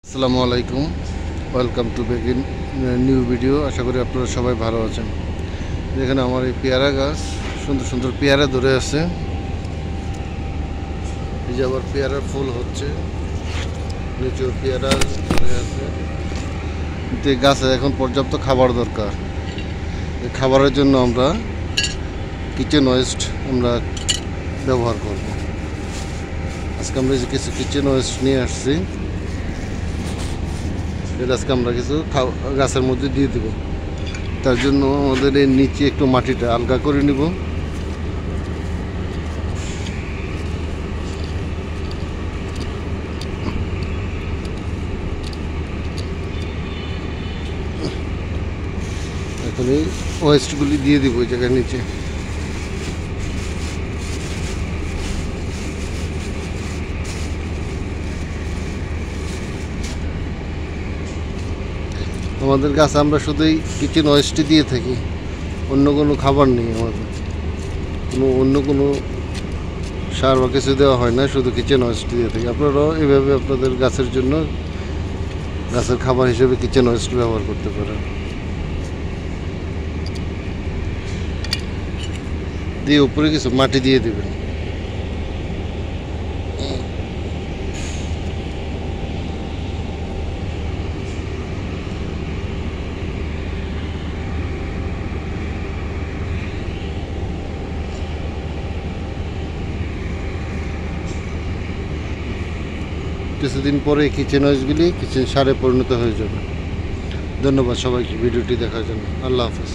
আসসালামু আলাইকুম, welcome to begin new video. আশা করি আপনারা সবাই ভালো আছেন। এখানে আমার এই পেয়ারা গাছ, সুন্দর সুন্দর পেয়ারা ধরে আছে। এই যে আবার পেয়ারার ফুল হচ্ছে, নিচেও পেয়ারা ধরে আছে। কিন্তু এই গাছে এখন পর্যাপ্ত খাবার দরকার। এই খাবারের জন্য আমরা কিচেন ওয়েস্ট আমরা ব্যবহার করব। আজকে আমরা যে কিছু কিচেন ওয়েস্ট নিয়ে আসছি, এটা আজকে আমরা কিছু গাছের মধ্যে দিয়ে দেব। তার জন্য আমাদের এই নিচে একটু মাটিটা আলগা করে নিব। এখন এই ওয়েস্টগুলি দিয়ে দিব ওই জায়গার নিচে। আমাদের গাছে আমরা শুধুই কিচেন ওয়েস্টই দিয়ে থাকি, অন্য কোনো খাবার নেই আমাদের, অন্য কোনো সার বা কিছু দেওয়া হয় না, শুধু কিচেন ওয়েস্ট দিয়ে থাকি। আপনারাও এভাবে আপনাদের গাছের জন্য গাছের খাবার হিসেবে কিচেন ওয়েস্ট ব্যবহার করতে পারেন। দিয়ে উপরে কিছু মাটি দিয়ে দেবেন। কিছুদিন পরে কিচেন ওয়েস্টগুলি কিচেন সারে পরিণত হয়ে যাবে। ধন্যবাদ সবাইকে ভিডিওটি দেখার জন্য। আল্লাহ হাফেজ।